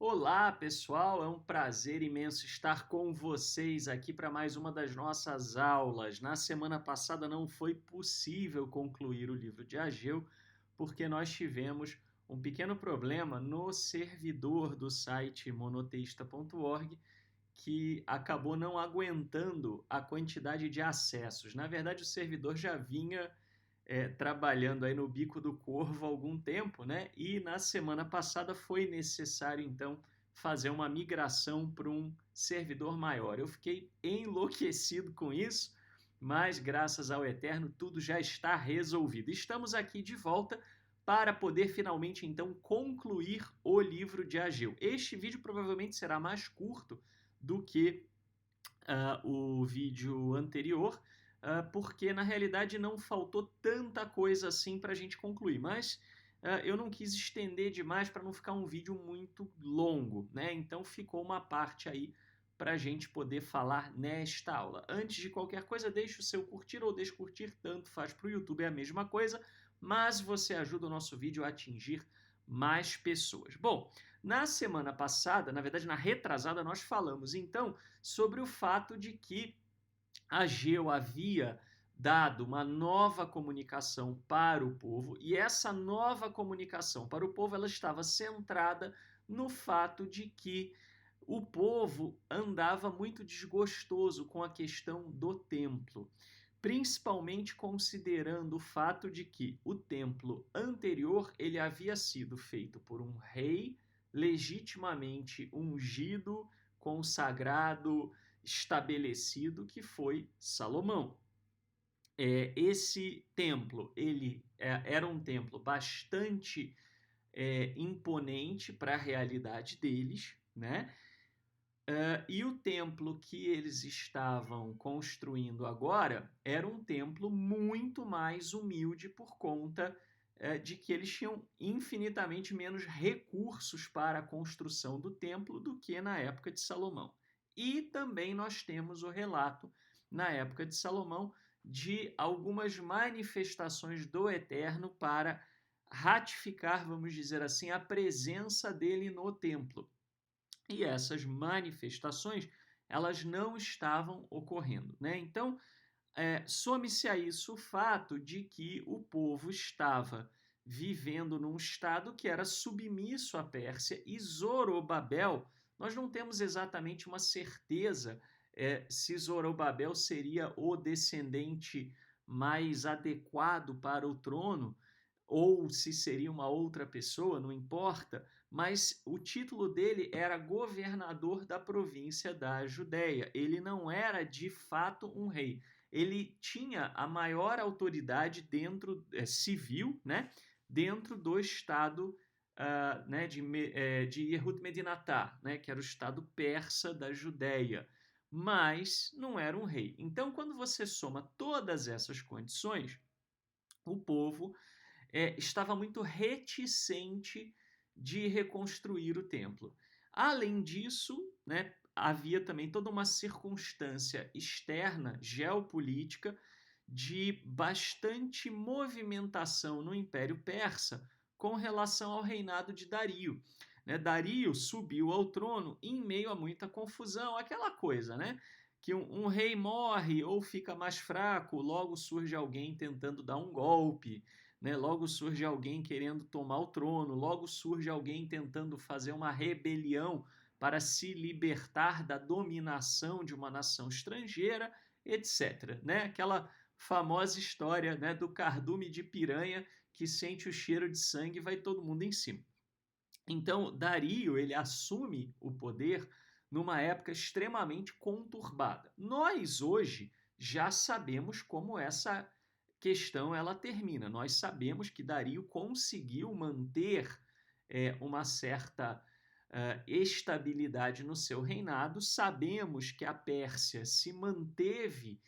Olá, pessoal! É um prazer imenso estar com vocês aqui para mais uma das nossas aulas. Na semana passada não foi possível concluir o livro de Ageu, porque nós tivemos um pequeno problema no servidor do site monoteísta.org que acabou não aguentando a quantidade de acessos. Na verdade, o servidor já vinha trabalhando aí no bico do corvo há algum tempo, né? E na semana passada foi necessário, então, fazer uma migração para um servidor maior. Eu fiquei enlouquecido com isso, mas graças ao Eterno tudo já está resolvido. Estamos aqui de volta para poder finalmente, então, concluir o livro de Ageu. Este vídeo provavelmente será mais curto do que o vídeo anterior, porque na realidade não faltou tanta coisa assim para a gente concluir, mas eu não quis estender demais para não ficar um vídeo muito longo, né? Então ficou uma parte aí para a gente poder falar nesta aula. Antes de qualquer coisa, deixe o seu curtir ou descurtir, tanto faz para o YouTube, é a mesma coisa, mas você ajuda o nosso vídeo a atingir mais pessoas. Bom, na semana passada, na verdade na retrasada, nós falamos então sobre o fato de que Ageu havia dado uma nova comunicação para o povo e essa nova comunicação para o povo ela estava centrada no fato de que o povo andava muito desgostoso com a questão do templo, principalmente considerando o fato de que o templo anterior ele havia sido feito por um rei legitimamente ungido, consagrado, estabelecido, que foi Salomão. Esse templo ele era um templo bastante imponente para a realidade deles, né? E o templo que eles estavam construindo agora era um templo muito mais humilde por conta de que eles tinham infinitamente menos recursos para a construção do templo do que na época de Salomão. E também nós temos o relato, na época de Salomão, de algumas manifestações do Eterno para ratificar, vamos dizer assim, a presença dele no templo. E essas manifestações, elas não estavam ocorrendo, né? Então, some-se a isso o fato de que o povo estava vivendo num estado que era submisso à Pérsia e Zorobabel, nós não temos exatamente uma certeza se Zorobabel seria o descendente mais adequado para o trono ou se seria uma outra pessoa, não importa, mas o título dele era governador da província da Judéia. Ele não era de fato um rei. Ele tinha a maior autoridade dentro civil, né, dentro do estado né, de Yehud Medinatá, né, que era o estado persa da Judéia, mas não era um rei. Então, quando você soma todas essas condições, o povo estava muito reticente de reconstruir o templo. Além disso, né, havia também toda uma circunstância externa, geopolítica, de bastante movimentação no Império Persa com relação ao reinado de Dario. Dario subiu ao trono em meio a muita confusão, aquela coisa, né? Que um rei morre ou fica mais fraco, logo surge alguém tentando dar um golpe, né? Logo surge alguém querendo tomar o trono, logo surge alguém tentando fazer uma rebelião para se libertar da dominação de uma nação estrangeira, etc. Né? Aquela famosa história, né, do cardume de piranha que sente o cheiro de sangue e vai todo mundo em cima. Então, Dario ele assume o poder numa época extremamente conturbada. Nós hoje já sabemos como essa questão ela termina. Nós sabemos que Dario conseguiu manter uma certa estabilidade no seu reinado. Sabemos que a Pérsia se manteve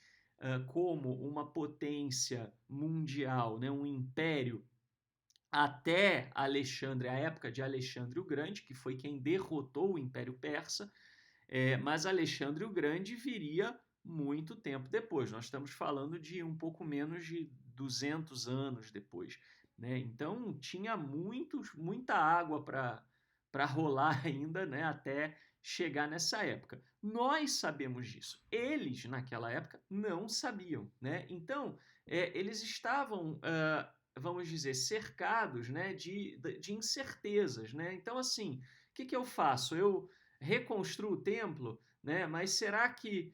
como uma potência mundial, né, um império até Alexandre, a época de Alexandre o Grande, que foi quem derrotou o Império Persa, mas Alexandre o Grande viria muito tempo depois. Nós estamos falando de um pouco menos de 200 anos depois, né? Então tinha muita água para rolar ainda, né, até chegar nessa época. Nós sabemos disso. Eles, naquela época, não sabiam, né? Então, eles estavam, vamos dizer, cercados, né, de incertezas, né? Então, assim, o que eu faço? Eu reconstruo o templo, né? Mas será que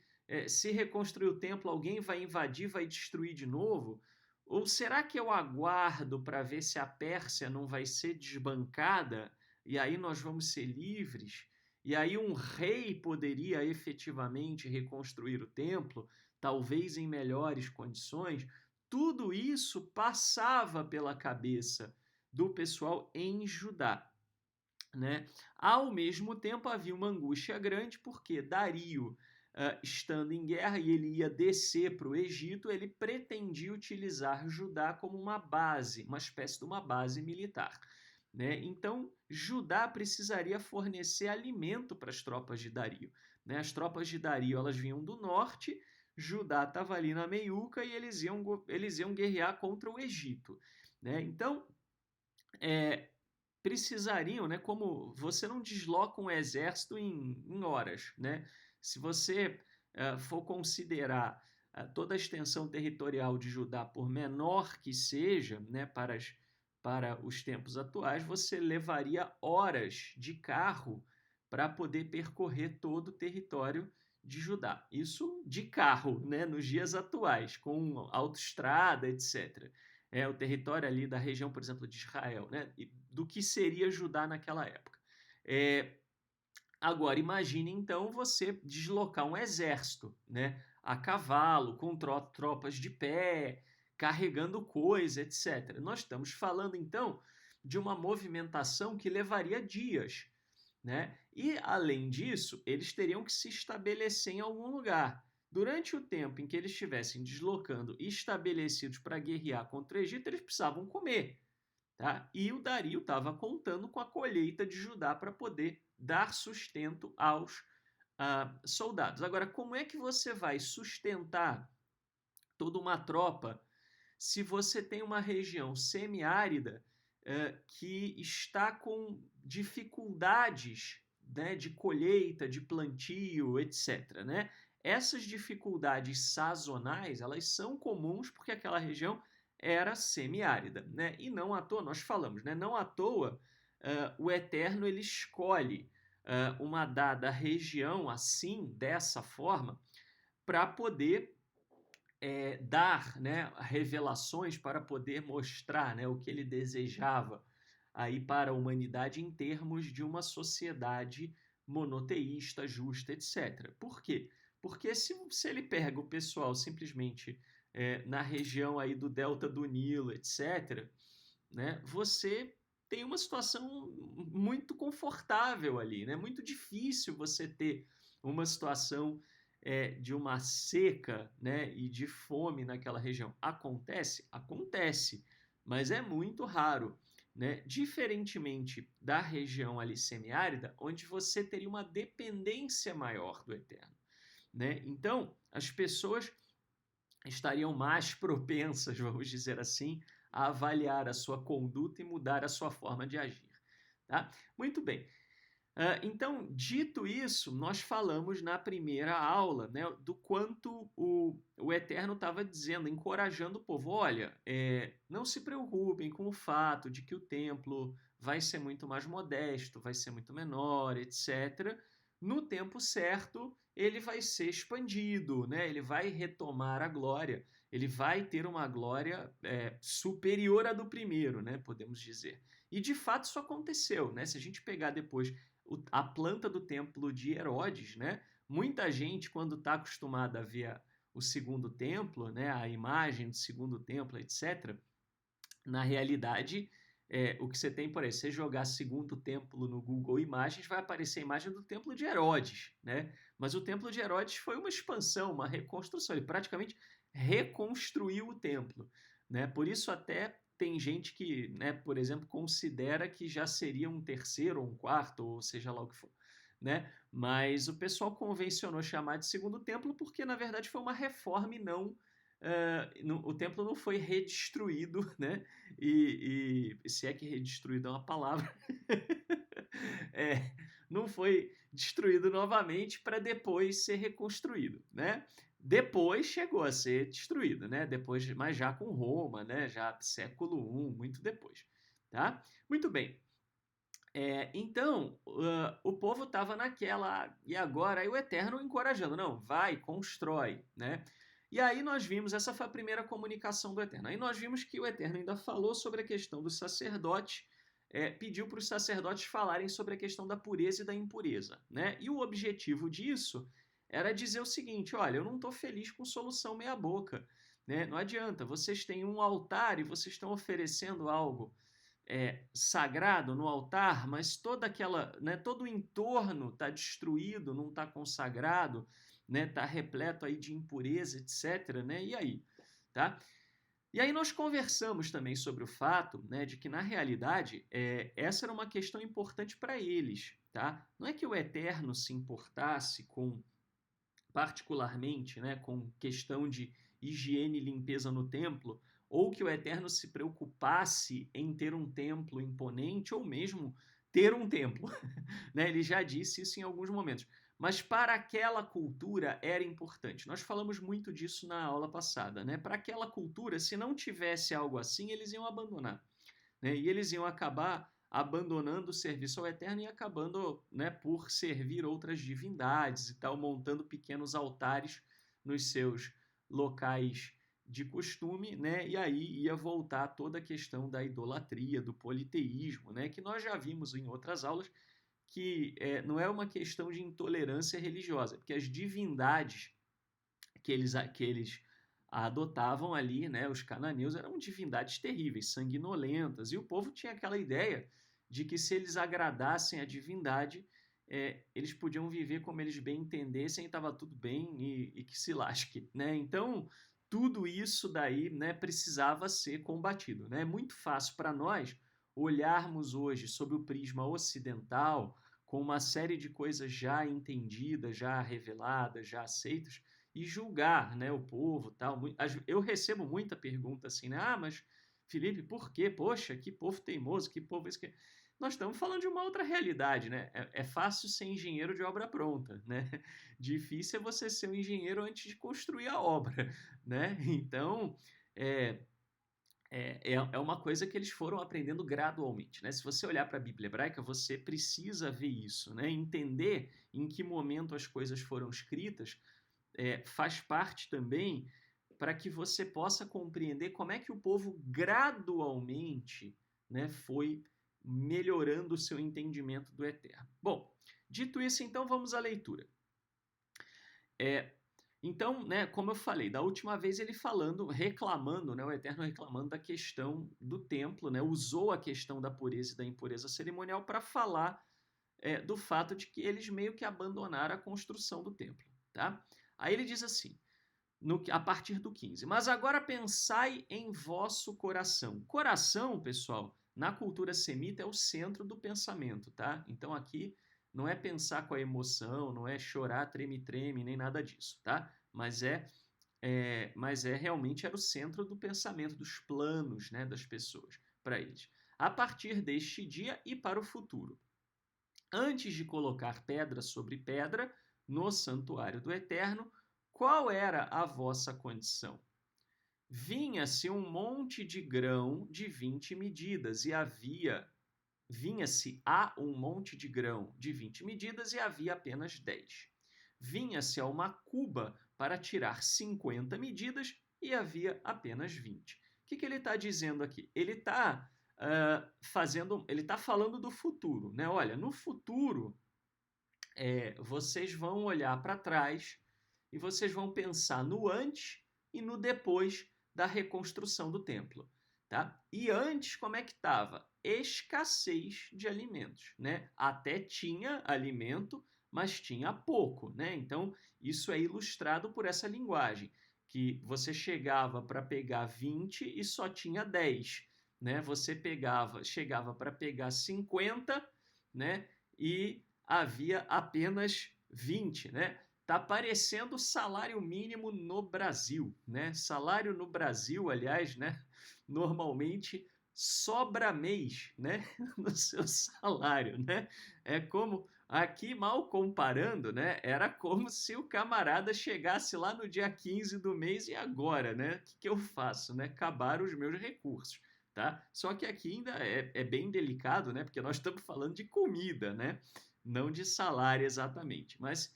se reconstruir o templo, alguém vai invadir, vai destruir de novo? Ou será que eu aguardo para ver se a Pérsia não vai ser desbancada e aí nós vamos ser livres? E aí um rei poderia efetivamente reconstruir o templo, talvez em melhores condições? Tudo isso passava pela cabeça do pessoal em Judá, né? Ao mesmo tempo, havia uma angústia grande, porque Dario, estando em guerra e ele ia descer para o Egito, ele pretendia utilizar Judá como uma base, uma espécie de uma base militar, né? Então, Judá precisaria fornecer alimento para as tropas de Dario, né? As tropas de Dario, elas vinham do norte, Judá estava ali na meiuca e eles iam guerrear contra o Egito, né? Então, precisariam, né? Como você não desloca um exército em horas, né? Se você for considerar toda a extensão territorial de Judá, por menor que seja, né, para os tempos atuais, você levaria horas de carro para poder percorrer todo o território de Judá. Isso de carro, né, nos dias atuais, com autoestrada, etc. O território ali da região, por exemplo, de Israel, né, do que seria Judá naquela época. Agora, imagine então você deslocar um exército, né, a cavalo, com tropas de pé, carregando coisa, etc. Nós estamos falando então de uma movimentação que levaria dias, né? E além disso, eles teriam que se estabelecer em algum lugar. Durante o tempo em que eles estivessem deslocando e estabelecidos para guerrear contra o Egito, eles precisavam comer. Tá? E o Dario estava contando com a colheita de Judá para poder dar sustento aos soldados. Agora, como é que você vai sustentar toda uma tropa se você tem uma região semiárida que está com dificuldades, né, de colheita, de plantio, etc., né? Essas dificuldades sazonais, elas são comuns porque aquela região era semiárida, né? E não à toa, nós falamos, né? Não à toa o Eterno ele escolhe uma dada região assim, dessa forma, para poder dar, né, revelações, para poder mostrar, né, o que ele desejava aí para a humanidade em termos de uma sociedade monoteísta, justa, etc. Por quê? Porque se ele pega o pessoal simplesmente na região aí do delta do Nilo, etc., né, você tem uma situação muito confortável ali, né? Muito difícil você ter uma situação de uma seca, né, e de fome naquela região. Acontece? Acontece, mas é muito raro, né? Diferentemente da região ali semiárida, onde você teria uma dependência maior do Eterno, né? Então, as pessoas estariam mais propensas, vamos dizer assim, a avaliar a sua conduta e mudar a sua forma de agir. Tá? Muito bem. Então, dito isso, nós falamos na primeira aula, né, do quanto o Eterno estava dizendo, encorajando o povo: olha, não se preocupem com o fato de que o templo vai ser muito mais modesto, vai ser muito menor, etc. No tempo certo, ele vai ser expandido, né? Ele vai retomar a glória, ele vai ter uma glória superior à do primeiro, né? Podemos dizer. E de fato isso aconteceu, né? Se a gente pegar depois a planta do templo de Herodes, né? Muita gente, quando está acostumada a ver o segundo templo, né? A imagem do segundo templo, etc., na realidade, o que você tem, por exemplo, você jogar segundo templo no Google Imagens, vai aparecer a imagem do templo de Herodes, né? Mas o templo de Herodes foi uma expansão, uma reconstrução. Ele praticamente reconstruiu o templo, né? Por isso até tem gente que, né, por exemplo, considera que já seria um terceiro ou um quarto, ou seja lá o que for, né? Mas o pessoal convencionou chamar de segundo templo porque, na verdade, foi uma reforma e não o templo não foi redestruído, né? E se é que redestruído é uma palavra, não foi destruído novamente para depois ser reconstruído, né? Depois chegou a ser destruído, né? Depois, mas já com Roma, né? Já século I, muito depois, tá? Muito bem. Então, o povo estava naquela, e agora aí o Eterno encorajando, não, vai, constrói, né? E aí nós vimos, essa foi a primeira comunicação do Eterno. Aí nós vimos que o Eterno ainda falou sobre a questão dos sacerdotes, pediu para os sacerdotes falarem sobre a questão da pureza e da impureza, né? E o objetivo disso era dizer o seguinte, olha, eu não estou feliz com solução meia boca, né? Não adianta, vocês têm um altar e vocês estão oferecendo algo sagrado no altar, mas toda aquela, né, todo o entorno está destruído, não está consagrado, né, está repleto aí de impureza, etc. Né? E aí, tá? E aí nós conversamos também sobre o fato, né, de que na realidade essa era uma questão importante para eles, tá? Não é que o Eterno se importasse com particularmente, né, com questão de higiene e limpeza no templo, ou que o Eterno se preocupasse em ter um templo imponente, ou mesmo ter um templo. Né? Ele já disse isso em alguns momentos. Mas para aquela cultura era importante. Nós falamos muito disso na aula passada. Né? Para aquela cultura, se não tivesse algo assim, eles iam abandonar. Né? E eles iam acabar abandonando o serviço ao Eterno e acabando, né, por servir outras divindades e tal, montando pequenos altares nos seus locais de costume, né? E aí ia voltar toda a questão da idolatria, do politeísmo, né? Que nós já vimos em outras aulas que não é uma questão de intolerância religiosa, porque as divindades que eles adotavam ali, né, os cananeus eram divindades terríveis, sanguinolentas, e o povo tinha aquela ideia de que se eles agradassem a divindade, eles podiam viver como eles bem entendessem e estava tudo bem e que se lasque, né? Então, tudo isso daí, né, precisava ser combatido, né? É muito fácil para nós olharmos hoje sob o prisma ocidental, com uma série de coisas já entendidas, já reveladas, já aceitas, e julgar, né, o povo, tal. Eu recebo muita pergunta assim, né? Ah, mas Felipe, por quê? Poxa, que povo teimoso, que povo esse que... Nós estamos falando de uma outra realidade, né? É fácil ser engenheiro de obra pronta, né? Difícil é você ser um engenheiro antes de construir a obra, né? Então, é uma coisa que eles foram aprendendo gradualmente, né? Se você olhar para a Bíblia hebraica, você precisa ver isso, né? Entender em que momento as coisas foram escritas faz parte também para que você possa compreender como é que o povo gradualmente, né, foi melhorando o seu entendimento do Eterno. Bom, dito isso, então vamos à leitura. Então, né, como eu falei, da última vez ele falando, reclamando, né, o Eterno reclamando da questão do templo, né, usou a questão da pureza e da impureza cerimonial para falar do fato de que eles meio que abandonaram a construção do templo. Tá? Aí ele diz assim, a partir do 15, mas agora pensai em vosso coração. Coração, pessoal, na cultura semita é o centro do pensamento, tá? Então aqui não é pensar com a emoção, não é chorar, treme-treme, nem nada disso, tá? Mas realmente era o centro do pensamento, dos planos, né, das pessoas, para eles. A partir deste dia e para o futuro. Antes de colocar pedra sobre pedra no santuário do Eterno, qual era a vossa condição? Vinha-se um monte de grão de 20 medidas e vinha-se a um monte de grão de 20 medidas e havia apenas 10. Vinha-se a uma cuba para tirar 50 medidas e havia apenas 20. O que ele está dizendo aqui? Ele está ele está falando do futuro, né? Olha, no futuro vocês vão olhar para trás e vocês vão pensar no antes e no depois da reconstrução do templo, tá? E antes como é que estava? Escassez de alimentos, né? Até tinha alimento, mas tinha pouco, né? Então isso é ilustrado por essa linguagem que você chegava para pegar 20 e só tinha 10, né? Você chegava para pegar 50, né? E havia apenas 20, né? Tá parecendo salário mínimo no Brasil, né? Salário no Brasil, aliás, né? Normalmente sobra mês, né, no seu salário, né? É como aqui, mal comparando, né, era como se o camarada chegasse lá no dia 15 do mês e agora, né? O que que eu faço, né? Acabaram os meus recursos, tá? Só que aqui ainda é bem delicado, né? Porque nós estamos falando de comida, né? Não de salário exatamente. Mas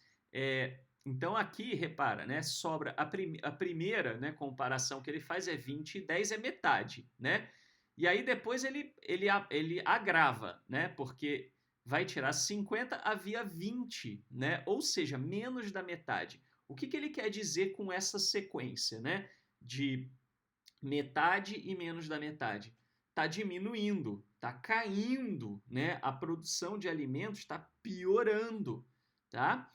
então aqui, repara, né? Sobra a primeira, né, comparação que ele faz é 20 e 10 é metade, né? E aí depois ele agrava, né? Porque vai tirar 50, havia 20, né? Ou seja, menos da metade. O que que ele quer dizer com essa sequência, né? De metade e menos da metade? Está diminuindo, está caindo, né? A produção de alimentos está piorando, tá?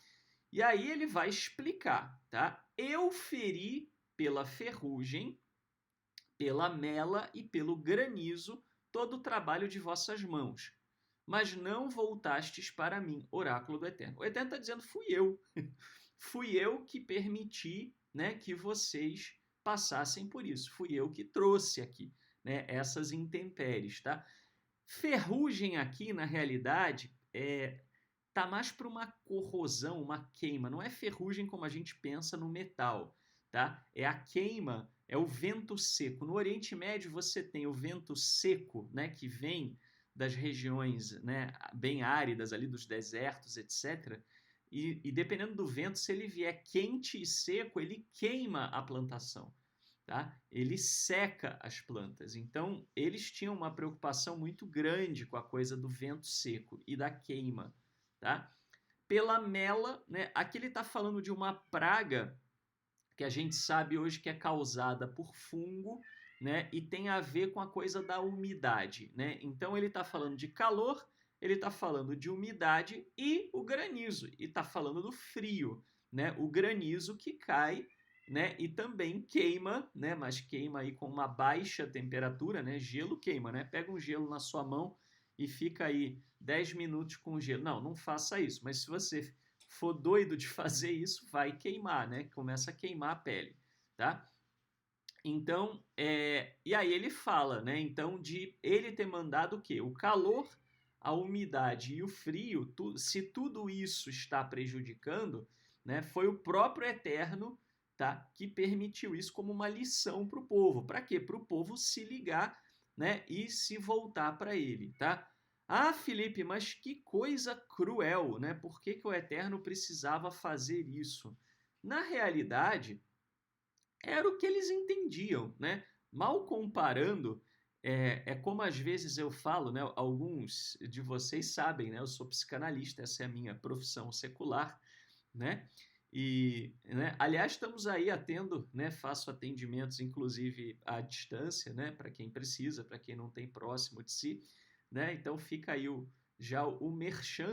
E aí ele vai explicar, tá? Eu feri pela ferrugem, pela mela e pelo granizo todo o trabalho de vossas mãos. Mas não voltastes para mim, oráculo do Eterno. O Eterno está dizendo, fui eu. Fui eu que permiti, né, que vocês passassem por isso. Fui eu que trouxe aqui, né, essas intempéries, tá? Ferrugem aqui, na realidade, tá mais para uma corrosão, uma queima. Não é ferrugem como a gente pensa no metal, tá? É a queima, é o vento seco. No Oriente Médio você tem o vento seco, né, que vem das regiões, né, bem áridas ali dos desertos, etc. E dependendo do vento, se ele vier quente e seco, ele queima a plantação. Tá? Ele seca as plantas. Então, eles tinham uma preocupação muito grande com a coisa do vento seco e da queima. Tá? Pela mela, né? Aqui ele está falando de uma praga que a gente sabe hoje que é causada por fungo, né? E tem a ver com a coisa da umidade, né? Então ele está falando de calor, ele está falando de umidade e o granizo, e está falando do frio, né? O granizo que cai, né? E também queima, né? Mas queima aí com uma baixa temperatura, né? Gelo queima, né? Pega um gelo na sua mão e fica aí 10 minutos com gelo. Não, não faça isso, mas se você for doido de fazer isso, vai queimar, né? Começa a queimar a pele, tá? Então, e aí ele fala, né? Então, de ele ter mandado o quê? O calor, a umidade e o frio, se tudo isso está prejudicando, né? Foi o próprio Eterno, tá? Que permitiu isso como uma lição para o povo. Para quê? Para o povo se ligar, né? E se voltar para ele, tá? Ah, Felipe, mas que coisa cruel, né? Por que que o Eterno precisava fazer isso? Na realidade, era o que eles entendiam, né? Mal comparando, como às vezes eu falo, né? Alguns de vocês sabem, né? Eu sou psicanalista, essa é a minha profissão secular, né? E, né, aliás, estamos aí atendo, né? Faço atendimentos, inclusive à distância, né? Para quem precisa, para quem não tem próximo de si, né? Então fica aí já o merchan,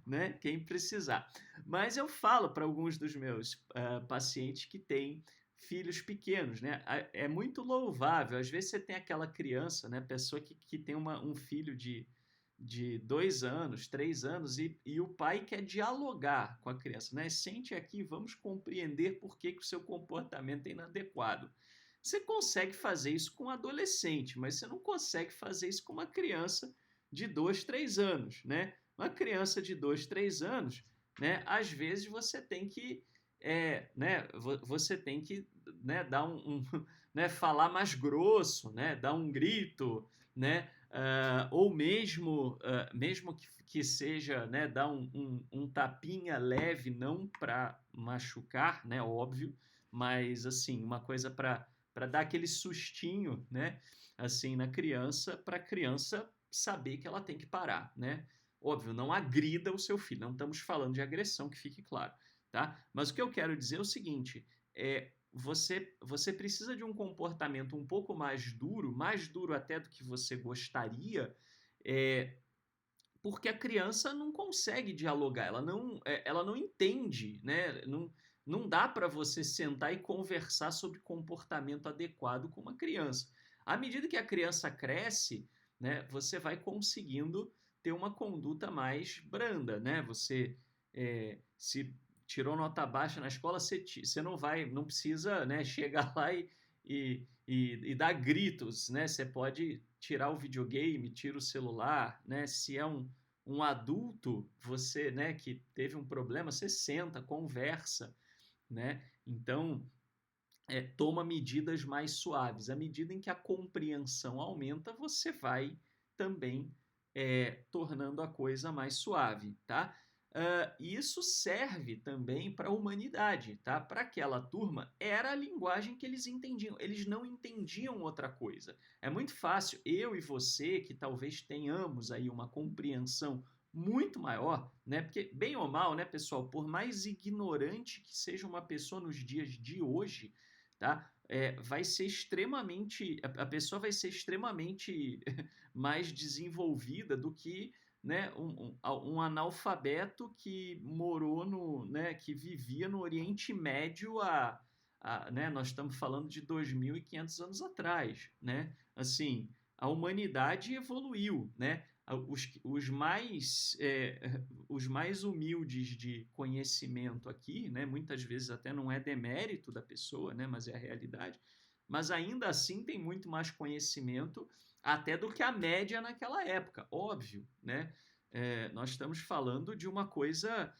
né? Quem precisar. Mas eu falo para alguns dos meus pacientes que têm filhos pequenos, né? É muito louvável. Às vezes você tem aquela criança, né? Pessoa que tem um filho de 2 anos, 3 anos, e o pai quer dialogar com a criança, né? Sente aqui, vamos compreender por que o seu comportamento é inadequado. Você consegue fazer isso com um adolescente, mas você não consegue fazer isso com uma criança de 2, 3 anos, né? Uma criança de 2, 3 anos, né? Às vezes você tem que, né? Você tem que, né? Dar né? Falar mais grosso, né? Dar um grito, né? Ou mesmo que seja, né? Dar um tapinha leve, não para machucar, né? Óbvio, mas assim uma coisa para dar aquele sustinho, né? Assim na criança, para a criança saber que ela tem que parar, né? Óbvio, não agrida o seu filho, não estamos falando de agressão, que fique claro, tá? Mas o que eu quero dizer é o seguinte, você precisa de um comportamento um pouco mais duro até do que você gostaria, porque a criança não consegue dialogar, ela não entende, né? Não dá para você sentar e conversar sobre comportamento adequado com uma criança. À medida que a criança cresce, né, você vai conseguindo ter uma conduta mais branda, né? Você se tirou nota baixa na escola, você não precisa, né, chegar lá e dar gritos, né? Você pode tirar o videogame, tira o celular, né? Se é um adulto, você, né, que teve um problema, você senta, conversa, né? Então, toma medidas mais suaves. À medida em que a compreensão aumenta, você vai também tornando a coisa mais suave, tá? Isso serve também para a humanidade, tá? Para aquela turma, era a linguagem que eles entendiam. Eles não entendiam outra coisa. É muito fácil, eu e você, que talvez tenhamos aí uma compreensão muito maior, né? Porque, bem ou mal, né, pessoal, por mais ignorante que seja uma pessoa nos dias de hoje, tá? Vai ser extremamente, a pessoa vai ser extremamente mais desenvolvida do que, né, um analfabeto que morou no, né, que vivia no Oriente Médio né, nós estamos falando de 2.500 anos atrás, né? Assim, a humanidade evoluiu, né? Os mais humildes de conhecimento aqui, né, muitas vezes até não é demérito da pessoa, né, mas é a realidade, mas ainda assim tem muito mais conhecimento até do que a média naquela época, óbvio, né? Nós estamos falando de uma coisa,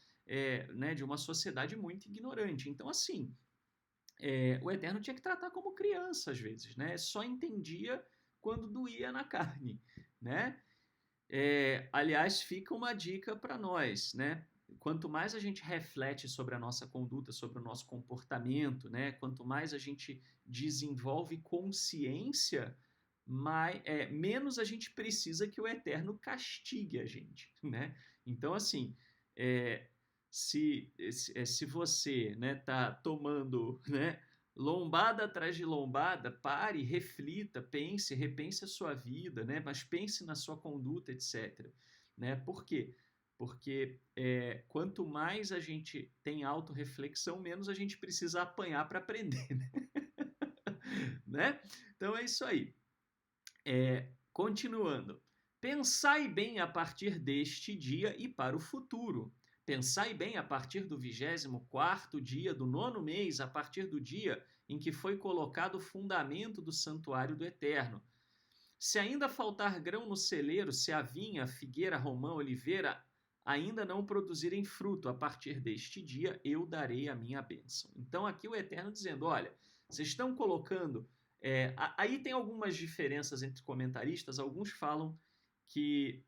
né, de uma sociedade muito ignorante. Então, assim, o Eterno tinha que tratar como criança às vezes, né? Só entendia quando doía na carne, né? Aliás, fica uma dica para nós, né? Quanto mais a gente reflete sobre a nossa conduta, sobre o nosso comportamento, né? Quanto mais a gente desenvolve consciência, menos a gente precisa que o Eterno castigue a gente, né? Então, assim, é, se você, né, tá tomando, né, lombada atrás de lombada, pare, reflita, pense, repense a sua vida, né? Mas pense na sua conduta, etc. Né? Por quê? Porque quanto mais a gente tem autorreflexão, menos a gente precisa apanhar para aprender, né? Né? Então é isso aí. Continuando. Pensai bem a partir deste dia e para o futuro. Pensai bem a partir do 24º dia do 9º mês, a partir do dia em que foi colocado o fundamento do santuário do Eterno. Se ainda faltar grão no celeiro, se a vinha, a figueira, a romã, a oliveira ainda não produzirem fruto, a partir deste dia eu darei a minha bênção. Então aqui o Eterno dizendo, olha, vocês estão colocando... aí tem algumas diferenças entre comentaristas, alguns falam que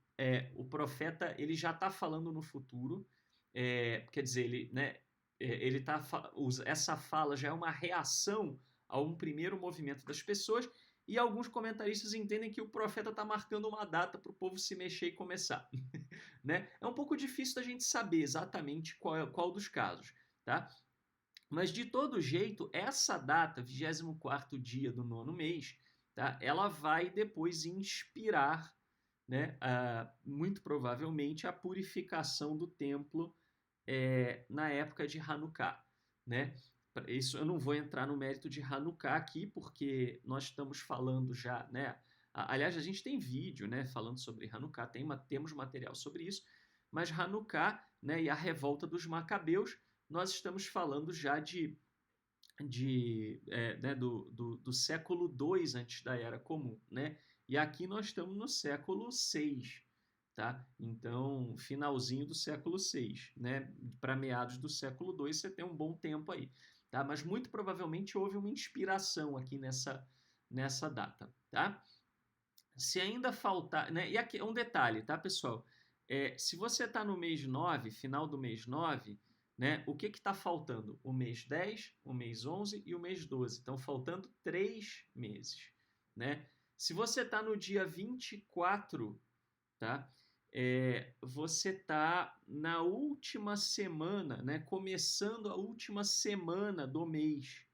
o profeta ele já está falando no futuro, quer dizer, ele, né, essa fala já é uma reação a um primeiro movimento das pessoas, e alguns comentaristas entendem que o profeta está marcando uma data para o povo se mexer e começar. Né? É um pouco difícil da gente saber exatamente qual dos casos. Tá? Mas, de todo jeito, essa data, 24º dia do 9º mês, tá? Ela vai depois inspirar, né, muito provavelmente, a purificação do templo na época de Hanukkah. Né? Isso eu não vou entrar no mérito de Hanukkah aqui, porque nós estamos falando já, né? Aliás, a gente tem vídeo, né, falando sobre Hanukkah, temos material sobre isso, mas Hanukkah, né, e a revolta dos Macabeus, nós estamos falando já né, do século II antes da Era Comum, né? E aqui nós estamos no século VI, tá? Então, finalzinho do século VI, né? Para meados do século II, você tem um bom tempo aí, tá? Mas muito provavelmente houve uma inspiração aqui nessa data, tá? Se ainda faltar, né? E aqui um detalhe, tá, pessoal? Se você está no mês 9, final do mês 9, né? O que está faltando? O mês 10, o mês 11 e o mês 12. Estão faltando 3 meses, né? Se você está no dia 24, tá? Você está na última semana, né? Começando a última semana do mês,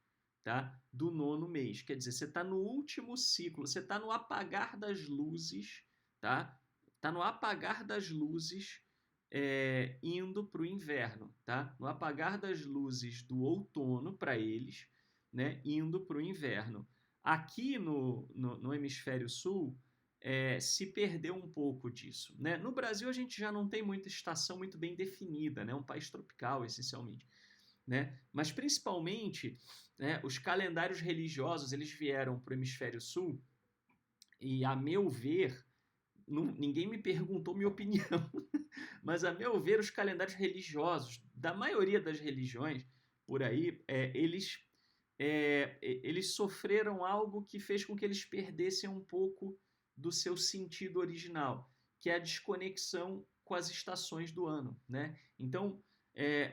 tá? Do 9º mês. Quer dizer, você está no último ciclo, você está no apagar das luzes, tá? Está no apagar das luzes indo para o inverno, tá? No apagar das luzes do outono para eles, né? Indo para o inverno. Aqui no hemisfério sul, se perdeu um pouco disso, né? No Brasil a gente já não tem muita estação muito bem definida, né? Um país tropical essencialmente. né? Mas principalmente, né, os calendários religiosos eles vieram para o hemisfério sul e, a meu ver, ninguém me perguntou minha opinião, mas a meu ver os calendários religiosos da maioria das religiões por aí, eles sofreram algo que fez com que eles perdessem um pouco do seu sentido original, que é a desconexão com as estações do ano, né? Então,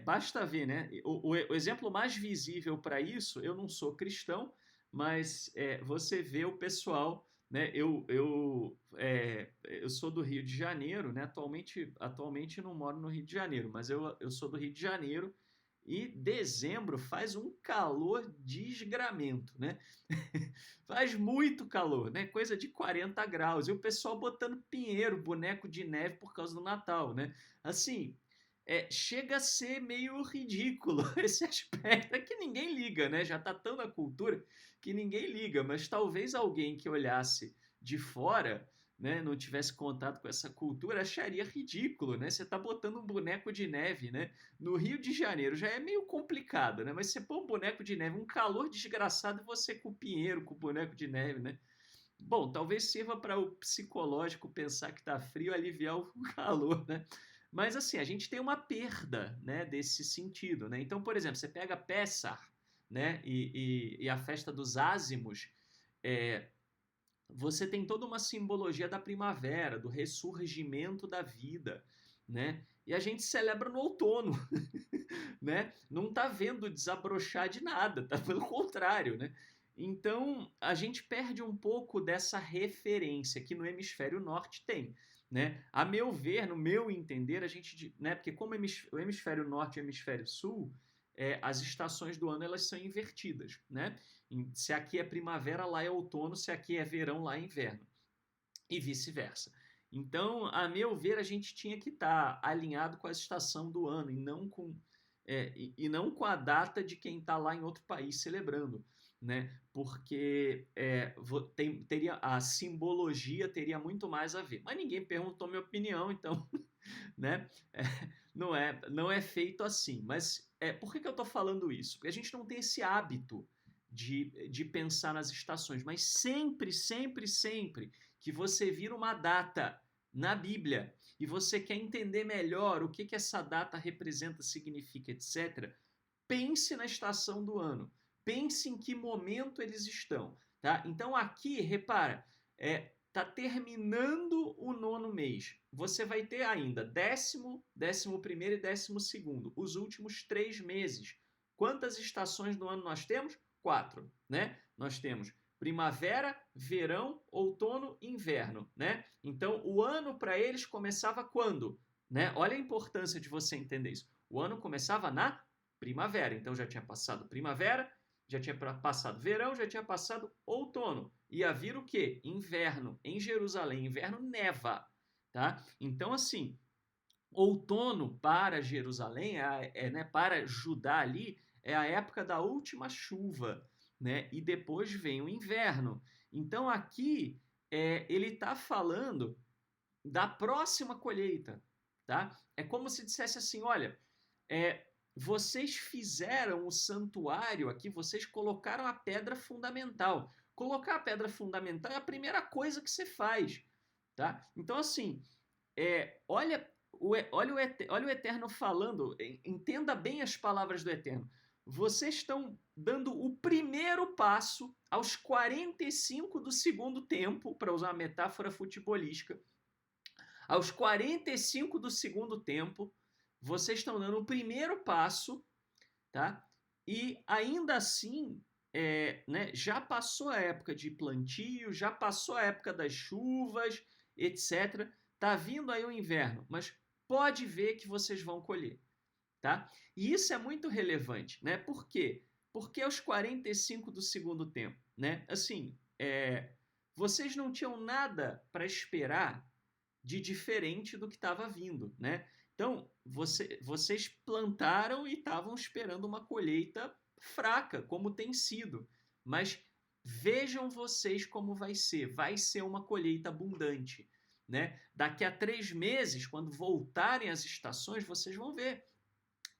basta ver, né? O exemplo mais visível para isso, eu não sou cristão, mas você vê o pessoal, né? Eu sou do Rio de Janeiro, né? Atualmente não moro no Rio de Janeiro, mas eu sou do Rio de Janeiro e dezembro faz um calor desgramento, né? Faz muito calor, né? Coisa de 40 graus. E o pessoal botando pinheiro, boneco de neve por causa do Natal, né? Assim, chega a ser meio ridículo esse aspecto. É que ninguém liga, né? Já tá tão na cultura que ninguém liga. Mas talvez alguém que olhasse de fora, né, não tivesse contato com essa cultura, acharia ridículo, né? Você tá botando um boneco de neve, né? No Rio de Janeiro já é meio complicado, né? Mas você põe um boneco de neve, um calor desgraçado, e você com o pinheiro, com o boneco de neve, né? Bom, talvez sirva para o psicológico pensar que está frio, aliviar o calor, né? Mas assim, a gente tem uma perda, né, desse sentido, né? Então, por exemplo, você pega Pessah, né, e a festa dos ázimos, é, você tem toda uma simbologia da primavera, do ressurgimento da vida, né? E a gente celebra no outono, né? Não está vendo desabrochar de nada, tá pelo contrário, né? Então a gente perde um pouco dessa referência que no hemisfério norte tem, né? A meu ver, no meu entender, a gente, né? Porque como o hemisfério norte e o hemisfério sul, as estações do ano elas são invertidas, né? Se aqui é primavera, lá é outono, se aqui é verão, lá é inverno e vice-versa. Então, a meu ver, a gente tinha que estar alinhado com a estação do ano e não com a data de quem está lá em outro país celebrando, né? Porque teria a simbologia teria muito mais a ver. Mas ninguém perguntou minha opinião, então, né? Não é feito assim. Mas por que eu estou falando isso? Porque a gente não tem esse hábito de pensar nas estações, mas sempre, sempre, sempre que você vira uma data na Bíblia e você quer entender melhor o que essa data representa, significa, etc., pense na estação do ano. Pense em que momento eles estão. Tá? Então aqui, repara, tá terminando o nono mês. Você vai ter ainda 10º, 11º e 12º, os últimos 3 meses. Quantas estações do ano nós temos? 4, né? Nós temos primavera, verão, outono, inverno, né? Então, o ano para eles começava quando? Né? Olha a importância de você entender isso. O ano começava na primavera. Então, já tinha passado primavera, já tinha passado verão, já tinha passado outono. Ia vir o quê? Inverno. Em Jerusalém, inverno neva, tá? Então, assim, outono para Jerusalém, né, para Judá ali, é a época da última chuva, né? E depois vem o inverno. Então aqui ele está falando da próxima colheita, tá? É como se dissesse assim, olha, vocês fizeram o santuário aqui, vocês colocaram a pedra fundamental. Colocar a pedra fundamental é a primeira coisa que você faz, tá? Então assim, olha o Eterno falando, entenda bem as palavras do Eterno. Vocês estão dando o primeiro passo aos 45 do segundo tempo, para usar uma metáfora futebolística. Aos 45 do segundo tempo, vocês estão dando o primeiro passo, tá? E ainda assim, né, já passou a época de plantio, já passou a época das chuvas, etc. Tá vindo aí o inverno, mas pode ver que vocês vão colher, tá? E isso é muito relevante, né? Por quê? Porque aos 45 do segundo tempo, né? Assim, vocês não tinham nada para esperar de diferente do que estava vindo, né? Então, vocês plantaram e estavam esperando uma colheita fraca, como tem sido. Mas vejam vocês como vai ser. Vai ser uma colheita abundante, né? Daqui a 3 meses, quando voltarem as estações, vocês vão ver.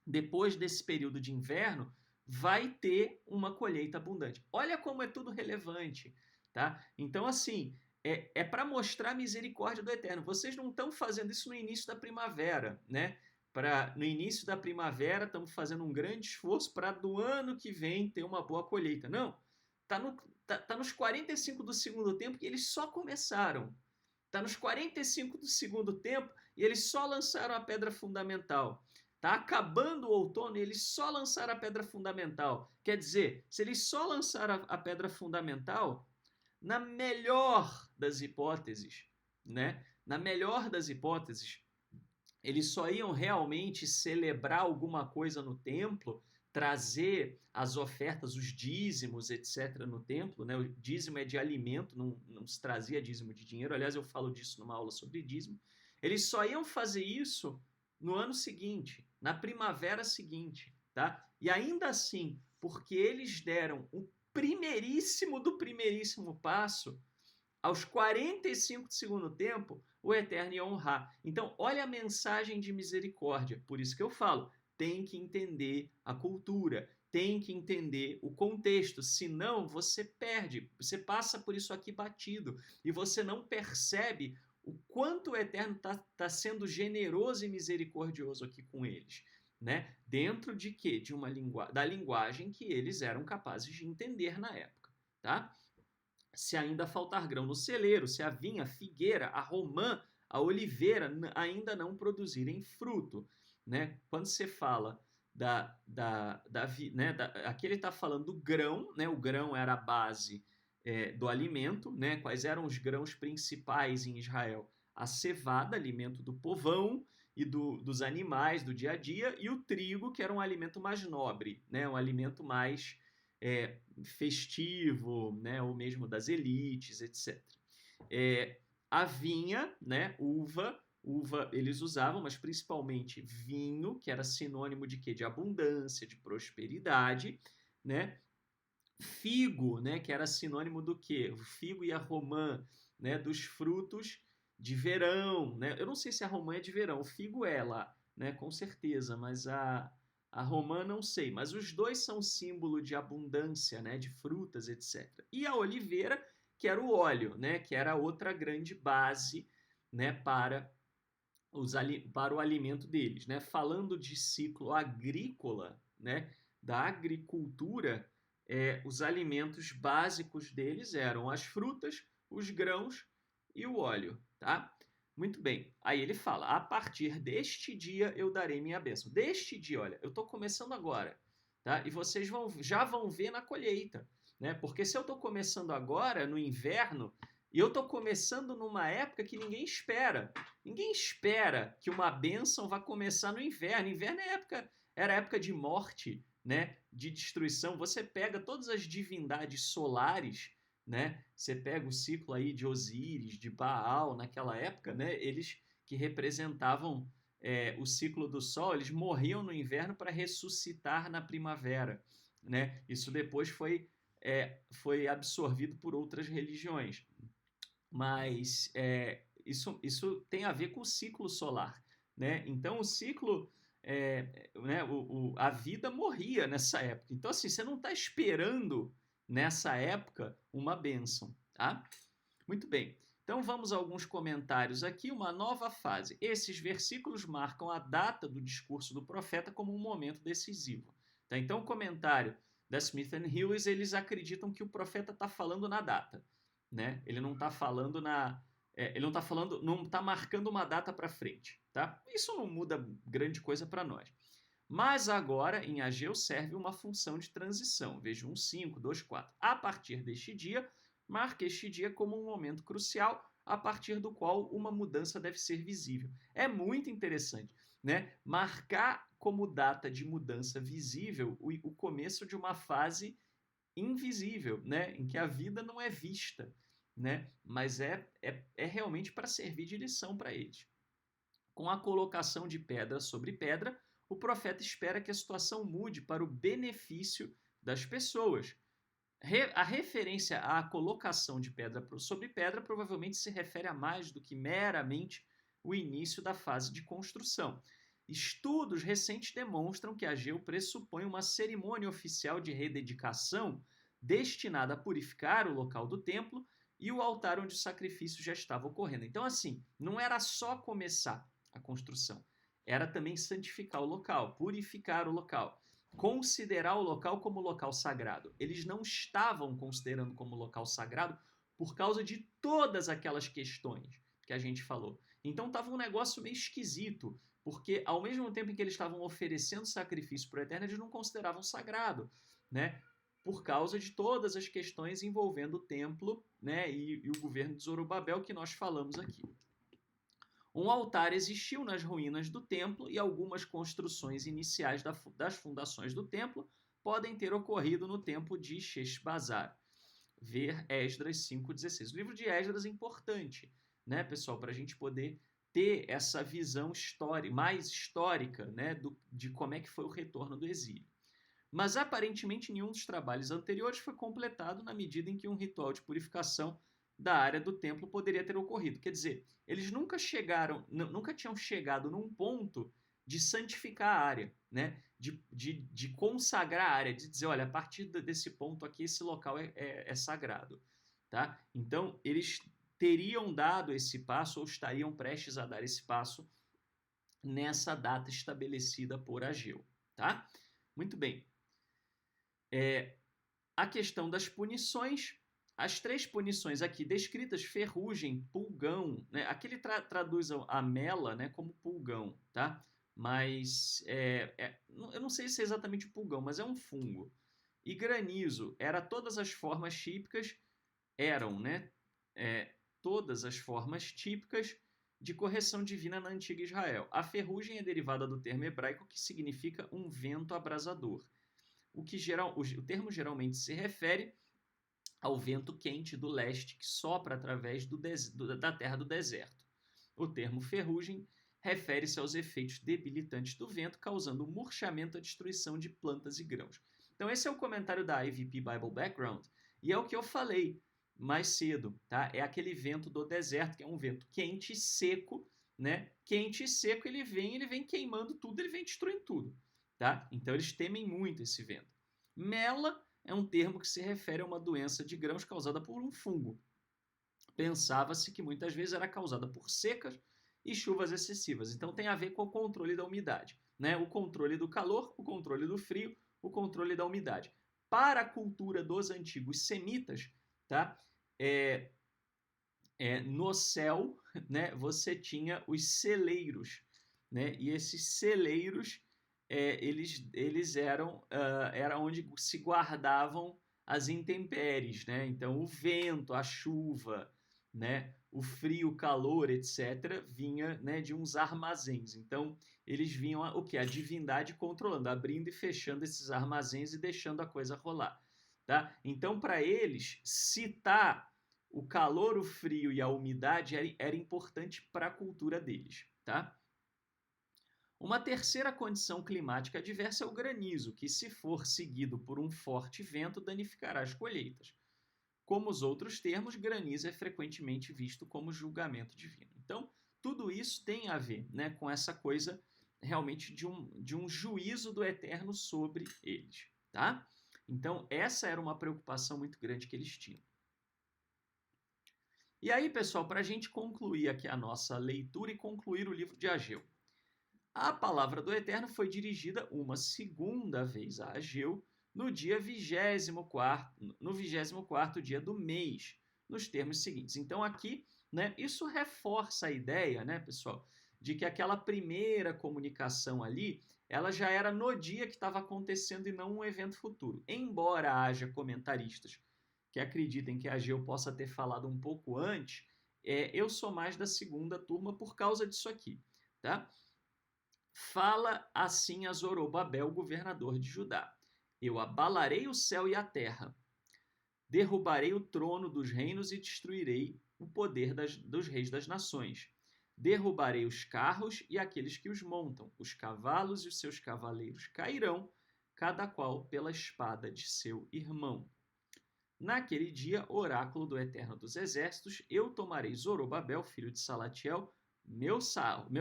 depois desse período de inverno, vai ter uma colheita abundante. Olha como é tudo relevante, tá? Então, assim, é para mostrar a misericórdia do Eterno. Vocês não estão fazendo isso no início da primavera, né? No início da primavera, estamos fazendo um grande esforço para do ano que vem ter uma boa colheita. Não, tá nos 45 do segundo tempo que eles só começaram. Está nos 45 do segundo tempo e eles só lançaram a pedra fundamental. Está acabando o outono e eles só lançaram a pedra fundamental. Quer dizer, se eles só lançaram a pedra fundamental, na melhor das hipóteses, né? Na melhor das hipóteses, eles só iam realmente celebrar alguma coisa no templo, trazer as ofertas, os dízimos, etc., no templo, né? O dízimo é de alimento, não se trazia dízimo de dinheiro. Aliás, eu falo disso numa aula sobre dízimo. Eles só iam fazer isso no ano seguinte, na primavera seguinte, tá? E ainda assim, porque eles deram o primeiríssimo do primeiríssimo passo, aos 45 do segundo tempo, o Eterno ia honrar. Então, olha a mensagem de misericórdia. Por isso que eu falo, tem que entender a cultura, tem que entender o contexto, senão você perde, você passa por isso aqui batido e você não percebe o quanto o Eterno está sendo generoso e misericordioso aqui com eles. Né? Dentro de quê? Da linguagem que eles eram capazes de entender na época. Tá? Se ainda faltar grão no celeiro, se a vinha, a figueira, a romã, a oliveira ainda não produzirem fruto. Né? Quando você fala aqui ele está falando do grão, né? O grão era a base do alimento, né? Quais eram os grãos principais em Israel? A cevada, alimento do povão e dos animais do dia a dia, e o trigo, que era um alimento mais nobre, né? Um alimento mais festivo, né, ou mesmo das elites, etc. A vinha, né, uva eles usavam, mas principalmente vinho, que era sinônimo de quê? De abundância, de prosperidade, né? Figo, né, que era sinônimo do quê? O figo e a romã, né, dos frutos de verão, né? Eu não sei se a romã é de verão, o figo é lá, né, com certeza, mas a romã não sei, mas os dois são símbolo de abundância, né, de frutas, etc. E a oliveira, que era o óleo, né, que era outra grande base, né, para o alimento deles, né? Falando de ciclo agrícola, né, da agricultura, os alimentos básicos deles eram as frutas, os grãos e o óleo, tá? Muito bem. Aí ele fala: a partir deste dia eu darei minha bênção. Deste dia, olha, eu estou começando agora, tá? E vocês já vão ver na colheita, né? Porque se eu estou começando agora, no inverno, e eu estou começando numa época que ninguém espera. Ninguém espera que uma bênção vá começar no inverno. Inverno era época de morte, né? De destruição. Você pega todas as divindades solares, né? Você pega o ciclo aí de Osíris, de Baal, naquela época, né? Eles que representavam o ciclo do Sol, eles morriam no inverno para ressuscitar na primavera, né? Isso depois foi absorvido por outras religiões. Mas isso tem a ver com o ciclo solar, né? Então o ciclo, né, a vida morria nessa época. Então assim, você não está esperando nessa época uma bênção, tá? Muito bem. Então vamos a alguns comentários aqui. Uma nova fase. Esses versículos marcam a data do discurso do profeta como um momento decisivo. Tá? Então o comentário da Smith & Hughes, eles acreditam que o profeta está falando na data. Né? Ele não está falando não está marcando uma data para frente, tá? Isso não muda grande coisa para nós. Mas agora em Ageu serve uma função de transição. Veja 1:5, 2:4. A partir deste dia, marca este dia como um momento crucial a partir do qual uma mudança deve ser visível. É muito interessante, né? Marcar como data de mudança visível o começo de uma fase invisível, né? Em que a vida não é vista, né? Mas é realmente para servir de lição para eles. Com a colocação de pedra sobre pedra, o profeta espera que a situação mude para o benefício das pessoas. A referência à colocação de pedra sobre pedra provavelmente se refere a mais do que meramente o início da fase de construção. Estudos recentes demonstram que Ageu pressupõe uma cerimônia oficial de rededicação destinada a purificar o local do templo e o altar onde o sacrifício já estava ocorrendo. Então, assim, não era só começar a construção, era também santificar o local, purificar o local, considerar o local como local sagrado. Eles não estavam considerando como local sagrado por causa de todas aquelas questões que a gente falou. Então estava um negócio meio esquisito, porque ao mesmo tempo em que eles estavam oferecendo sacrifício para o Eterno, eles não consideravam sagrado, né? Por causa de todas as questões envolvendo o templo, né, e o governo de Zorobabel que nós falamos aqui. Um altar existiu nas ruínas do templo e algumas construções iniciais das fundações do templo podem ter ocorrido no tempo de Sheshbazzar. Ver Esdras 5,16. O livro de Esdras é importante, né, pessoal, para a gente poder ter essa visão mais histórica, né, de como é que foi o retorno do exílio. Mas aparentemente nenhum dos trabalhos anteriores foi completado na medida em que um ritual de purificação da área do templo poderia ter ocorrido. Quer dizer, eles nunca tinham chegado num ponto de santificar a área, né? de consagrar a área, de dizer, olha, a partir desse ponto aqui, esse local é sagrado. Tá? Então, eles teriam dado esse passo ou estariam prestes a dar esse passo nessa data estabelecida por Ageu. Tá? Muito bem. A questão das punições, as 3 punições aqui descritas, ferrugem, pulgão, né? Aqui ele traduz a mela, né, como pulgão, tá? Mas eu não sei se é exatamente o pulgão, mas é um fungo. E granizo, todas as formas típicas, né? Todas as formas típicas de correção divina na antiga Israel. A ferrugem é derivada do termo hebraico que significa um vento abrasador. O termo geralmente se refere ao vento quente do leste que sopra através da terra do deserto. O termo ferrugem refere-se aos efeitos debilitantes do vento, causando murchamento e destruição de plantas e grãos. Então esse é o comentário da IVP Bible Background, e é o que eu falei mais cedo, tá? É aquele vento do deserto, que é um vento quente e seco, né? Quente e seco, ele vem queimando tudo, ele vem destruindo tudo. Tá? Então eles temem muito esse vento. Mela é um termo que se refere a uma doença de grãos causada por um fungo. Pensava-se que muitas vezes era causada por secas e chuvas excessivas. Então tem a ver com o controle da umidade, né? O controle do calor, o controle do frio, o controle da umidade. Para a cultura dos antigos semitas, tá? No céu, né, você tinha os celeiros, né? E esses celeiros eles eram era onde se guardavam as intempéries, né? Então o vento, a chuva, né? O frio, o calor, etc., vinha, né, de uns armazéns. Então eles vinham o que? A divindade controlando, abrindo e fechando esses armazéns e deixando a coisa rolar, tá? Então para eles citar o calor, o frio e a umidade era importante para a cultura deles, tá? Uma terceira condição climática adversa é o granizo, que, se for seguido por um forte vento, danificará as colheitas. Como os outros termos, granizo é frequentemente visto como julgamento divino. Então, tudo isso tem a ver, né, com essa coisa realmente de um juízo do Eterno sobre eles. Tá? Então, essa era uma preocupação muito grande que eles tinham. E aí, pessoal, para a gente concluir aqui a nossa leitura e concluir o livro de Ageu. A palavra do Eterno foi dirigida uma segunda vez a Ageu no dia 24º dia do mês, nos termos seguintes. Então aqui, né, isso reforça a ideia, né, pessoal, de que aquela primeira comunicação ali, ela já era no dia que estava acontecendo e não um evento futuro. Embora haja comentaristas que acreditem que Ageu possa ter falado um pouco antes, eu sou mais da segunda turma por causa disso aqui, tá? Fala assim a Zorobabel, governador de Judá: Eu abalarei o céu e a terra, derrubarei o trono dos reinos e destruirei o poder dos reis das nações. Derrubarei os carros e aqueles que os montam, os cavalos e os seus cavaleiros cairão, cada qual pela espada de seu irmão. Naquele dia, oráculo do Eterno dos Exércitos, eu tomarei Zorobabel, filho de Salatiel, meu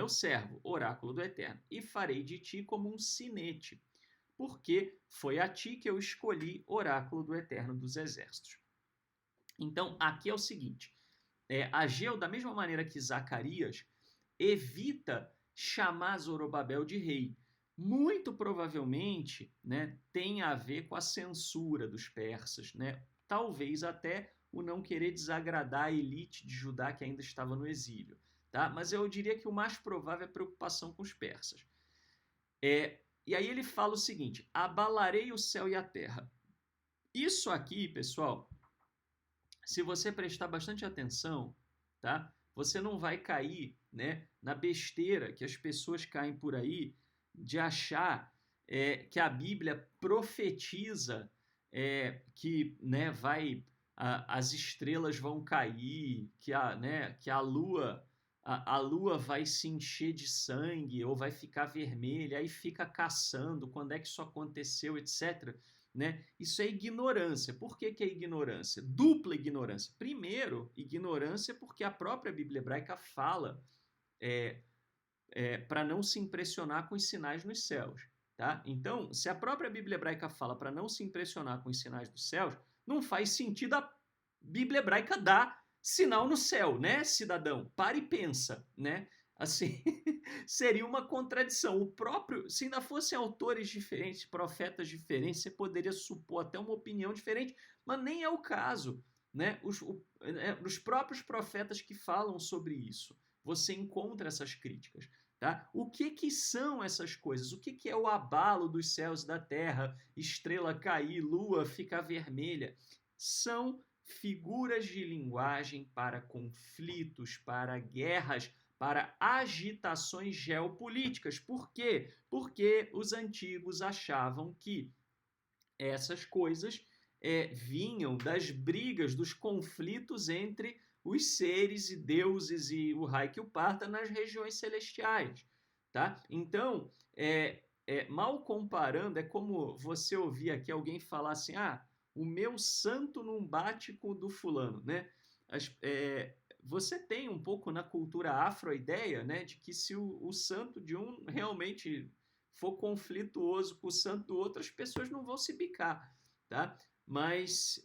servo, oráculo do Eterno, e farei de ti como um sinete, porque foi a ti que eu escolhi, oráculo do Eterno dos Exércitos. Então, aqui é o seguinte, Ageu, da mesma maneira que Zacarias, evita chamar Zorobabel de rei. Muito provavelmente, né, tem a ver com a censura dos persas, né? Talvez até o não querer desagradar a elite de Judá que ainda estava no exílio. Tá? Mas eu diria que o mais provável é a preocupação com os persas. E aí ele fala o seguinte: abalarei o céu e a terra. Isso aqui, pessoal, se você prestar bastante atenção, tá? Você não vai cair, né, na besteira que as pessoas caem por aí de achar que a Bíblia profetiza que, né, as estrelas vão cair, que a lua vai se encher de sangue ou vai ficar vermelha, aí fica caçando quando é que isso aconteceu, etc. Né? Isso é ignorância. Por que é ignorância? Dupla ignorância. Primeiro, ignorância porque a própria Bíblia hebraica fala para não se impressionar com os sinais nos céus. Tá? Então, se a própria Bíblia hebraica fala para não se impressionar com os sinais dos céus, não faz sentido a Bíblia hebraica dar sinal no céu, né, cidadão? Para e pensa, né? Assim, seria uma contradição. O próprio, se ainda fossem autores diferentes, profetas diferentes, você poderia supor até uma opinião diferente, mas nem é o caso, né? Os próprios profetas que falam sobre isso, você encontra essas críticas. Tá? O que são essas coisas? O que é o abalo dos céus e da terra, estrela cair, lua ficar vermelha? São figuras de linguagem para conflitos, para guerras, para agitações geopolíticas. Por quê? Porque os antigos achavam que essas coisas vinham das brigas, dos conflitos entre os seres e deuses e o raio que o parta nas regiões celestiais. Tá? Então, mal comparando, é como você ouvir aqui alguém falar assim, o meu santo não bate com o do fulano, né? Você tem um pouco na cultura afro a ideia, né, de que se o santo de um realmente for conflituoso com o santo do outro, as pessoas não vão se bicar, tá? Mas,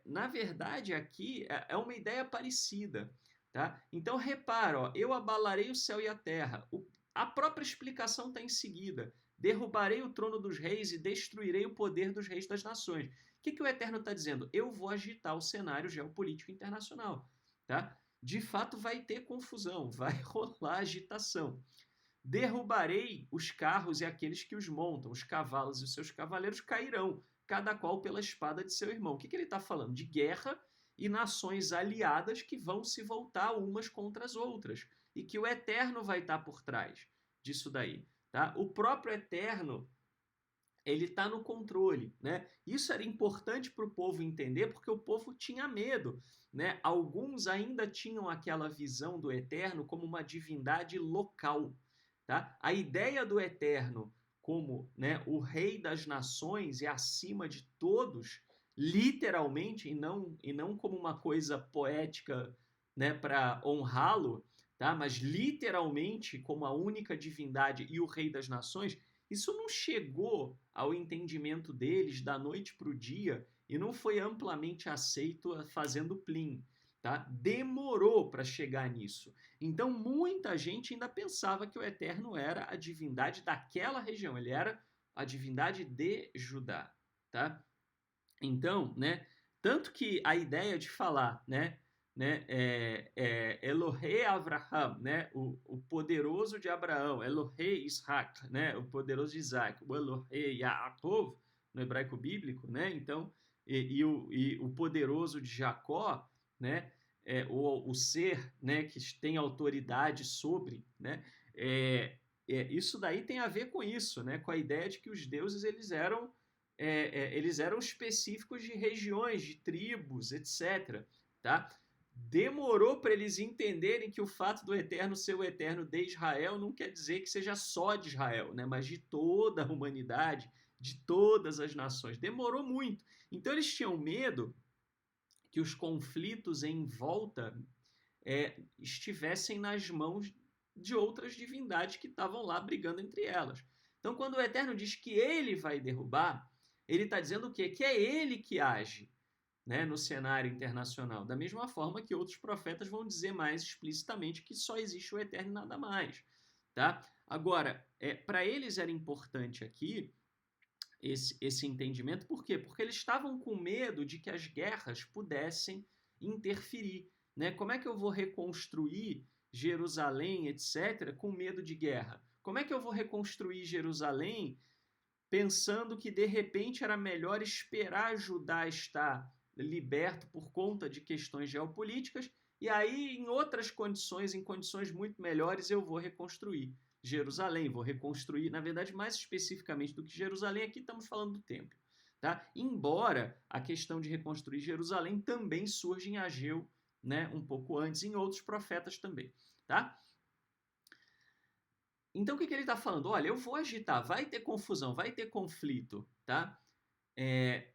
na verdade, aqui é uma ideia parecida, tá? Então, repara, ó, eu abalarei o céu e a terra. A própria explicação está em seguida. Derrubarei o trono dos reis e destruirei o poder dos reis das nações. O que o Eterno está dizendo? Eu vou agitar o cenário geopolítico internacional, tá? De fato, vai ter confusão, vai rolar agitação. Derrubarei os carros e aqueles que os montam, os cavalos e os seus cavaleiros cairão, cada qual pela espada de seu irmão. O que ele está falando? De guerra e nações aliadas que vão se voltar umas contra as outras. E que o Eterno vai estar por trás disso daí. Tá? O próprio Eterno, ele está no controle, né? Isso era importante para o povo entender, porque o povo tinha medo, né? Alguns ainda tinham aquela visão do Eterno como uma divindade local, tá? A ideia do Eterno como, né, o rei das nações e acima de todos, literalmente, e não como uma coisa poética, né, para honrá-lo, tá? Mas literalmente como a única divindade e o rei das nações, isso não chegou ao entendimento deles da noite para o dia e não foi amplamente aceito fazendo plim. Tá? Demorou para chegar nisso. Então, muita gente ainda pensava que o Eterno era a divindade daquela região, ele era a divindade de Judá. Tá? Então, né, tanto que a ideia de falar, né, Elohei Avraham, né, o poderoso de Abraão, Elohei Isaac, né, o poderoso de Isaac, o Elohei Yaakov, no hebraico bíblico, né, então, e o poderoso de Jacó, né, o ser, né, que tem autoridade sobre, né, isso daí tem a ver com isso, né, com a ideia de que os deuses eles eram específicos de regiões, de tribos, etc. Tá? Demorou para eles entenderem que o fato do Eterno ser o Eterno de Israel não quer dizer que seja só de Israel, né? Mas de toda a humanidade, de todas as nações. Demorou muito. Então eles tinham medo que os conflitos em volta estivessem nas mãos de outras divindades que estavam lá brigando entre elas. Então, quando o Eterno diz que ele vai derrubar, ele está dizendo o quê? Que é ele que age, né, no cenário internacional. Da mesma forma que outros profetas vão dizer mais explicitamente que só existe o Eterno e nada mais. Tá? Agora, para eles era importante aqui esse entendimento. Por quê? Porque eles estavam com medo de que as guerras pudessem interferir. Né? Como é que eu vou reconstruir Jerusalém, etc., com medo de guerra? Como é que eu vou reconstruir Jerusalém pensando que, de repente, era melhor esperar Judá estar liberto por conta de questões geopolíticas e aí, em outras condições, em condições muito melhores, eu vou reconstruir Jerusalém, vou reconstruir, na verdade, mais especificamente do que Jerusalém, aqui estamos falando do templo. Tá? Embora a questão de reconstruir Jerusalém também surja em Ageu, né, um pouco antes, em outros profetas também. Tá? Então, o que ele está falando? Olha, eu vou agitar, vai ter confusão, vai ter conflito, tá?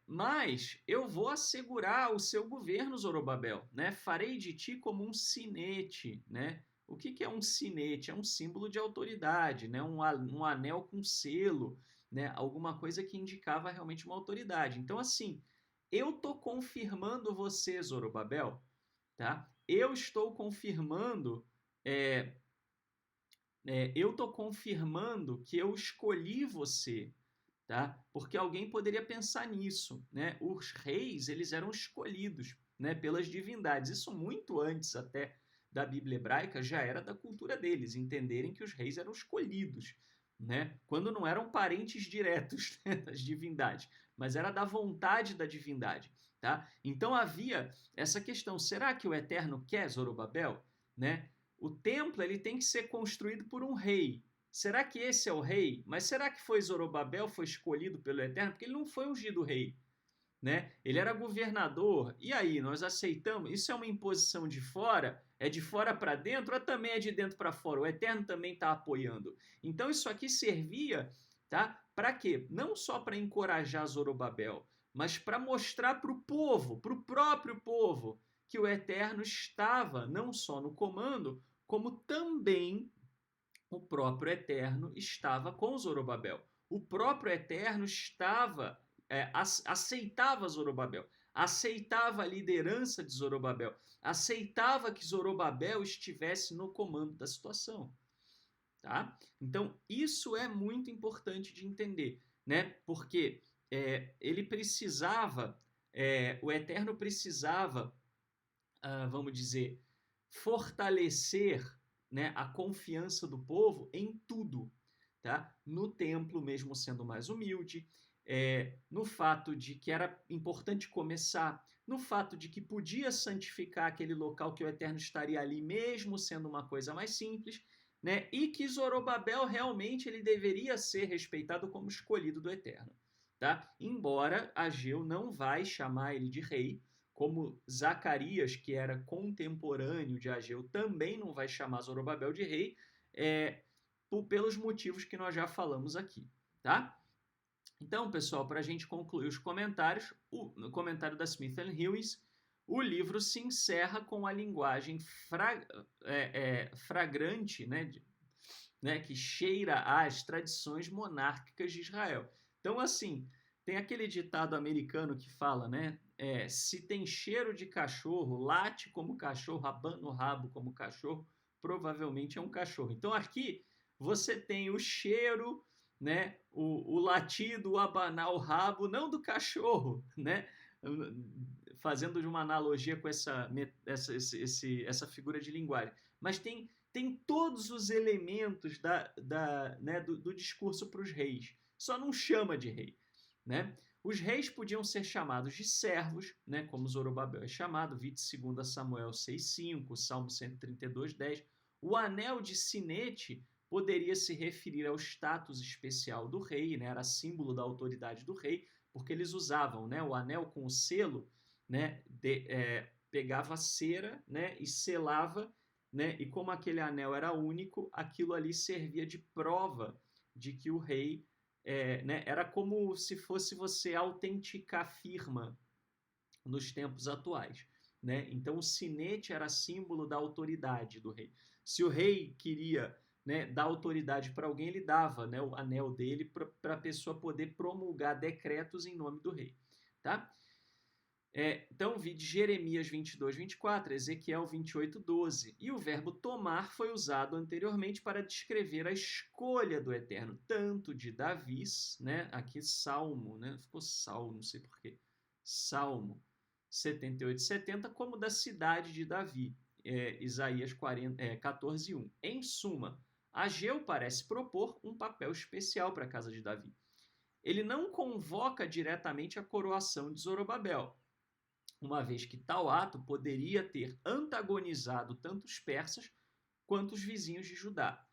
Mas eu vou assegurar o seu governo, Zorobabel, né? Farei de ti como um sinete, né? O que é um sinete? É um símbolo de autoridade, né? Um anel com selo, né? Alguma coisa que indicava realmente uma autoridade. Então, assim, eu estou confirmando você, Zorobabel, tá? Eu estou confirmando eu estou confirmando que eu escolhi você, tá? Porque alguém poderia pensar nisso, né? Os reis, eles eram escolhidos, né, pelas divindades. Isso muito antes até da Bíblia hebraica já era da cultura deles, entenderem que os reis eram escolhidos, né? Quando não eram parentes diretos, né, das divindades, mas era da vontade da divindade, tá? Então havia essa questão, será que o Eterno quer Zorobabel, né? O templo ele tem que ser construído por um rei. Será que esse é o rei? Mas será que foi Zorobabel, foi escolhido pelo Eterno? Porque ele não foi ungido rei, né? Ele era governador. E aí, nós aceitamos? Isso é uma imposição de fora? É de fora para dentro ou também é de dentro para fora? O Eterno também está apoiando. Então, isso aqui servia, tá? Para quê? Não só para encorajar Zorobabel, mas para mostrar para o povo, para o próprio povo, que o Eterno estava não só no comando, como também o próprio Eterno estava com Zorobabel. O próprio Eterno estava, aceitava Zorobabel, aceitava a liderança de Zorobabel, aceitava que Zorobabel estivesse no comando da situação. Tá? Então, isso é muito importante de entender, né? Porque ele precisava, o Eterno precisava, vamos dizer, fortalecer, né, a confiança do povo em tudo, tá? No templo, mesmo sendo mais humilde, no fato de que era importante começar, no fato de que podia santificar aquele local que o Eterno estaria ali, mesmo sendo uma coisa mais simples, né? E que Zorobabel realmente ele deveria ser respeitado como escolhido do Eterno, tá? Embora Ageu não vai chamar ele de rei, como Zacarias, que era contemporâneo de Ageu, também não vai chamar Zorobabel de rei, pelos motivos que nós já falamos aqui, tá? Então, pessoal, para a gente concluir os comentários, no comentário da Smith & Hewins, o livro se encerra com a linguagem fragrante, né, que cheira às tradições monárquicas de Israel. Então, assim, tem aquele ditado americano que fala, né? Se tem cheiro de cachorro, late como cachorro, abana o rabo como cachorro, provavelmente é um cachorro. Então, aqui você tem o cheiro, né? O latido, o abanar o rabo, não do cachorro, né? Fazendo de uma analogia com essa figura de linguagem. Mas tem todos os elementos né, do discurso para os reis. Só não chama de rei, né? Os reis podiam ser chamados de servos, né, como Zorobabel é chamado, vide 2 Samuel 6,5, Salmo 132,10. O anel de sinete poderia se referir ao status especial do rei, né, era símbolo da autoridade do rei, porque eles usavam, né, o anel com o selo, né, pegava cera, né, e selava, né, e como aquele anel era único, aquilo ali servia de prova de que o rei né, era como se fosse você autenticar a firma nos tempos atuais, né? Então o sinete era símbolo da autoridade do rei. Se o rei queria, né, dar autoridade para alguém, ele dava, né, o anel dele para a pessoa poder promulgar decretos em nome do rei. Tá? Então, vi de Jeremias 22, 24, Ezequiel 28, 12. E o verbo tomar foi usado anteriormente para descrever a escolha do Eterno, tanto de Davi, né? Aqui Salmo, né? Ficou Salmo, não sei porquê. Salmo 78, 70, como da cidade de Davi, Isaías 14, 1. Em suma, Ageu parece propor um papel especial para a casa de Davi. Ele não convoca diretamente a coroação de Zorobabel, uma vez que tal ato poderia ter antagonizado tanto os persas quanto os vizinhos de Judá.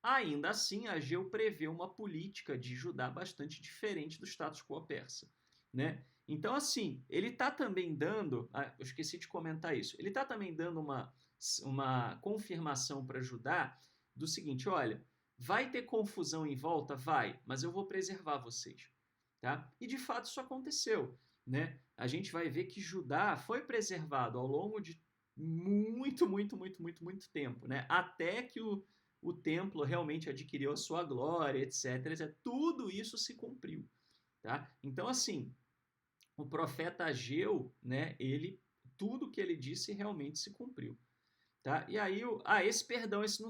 Ainda assim, Ageu prevê uma política de Judá bastante diferente do status quo persa, né? Então, assim, ele está também dando, eu esqueci de comentar isso, ele está também dando uma confirmação para Judá do seguinte, olha, vai ter confusão em volta? Vai, mas eu vou preservar vocês, tá? E de fato isso aconteceu, né? A gente vai ver que Judá foi preservado ao longo de muito tempo, né? Até que o templo realmente adquiriu a sua glória, etc, etc. Tudo isso se cumpriu, tá? Então, assim, o profeta Ageu, né? Tudo que ele disse realmente se cumpriu, tá? E aí, esse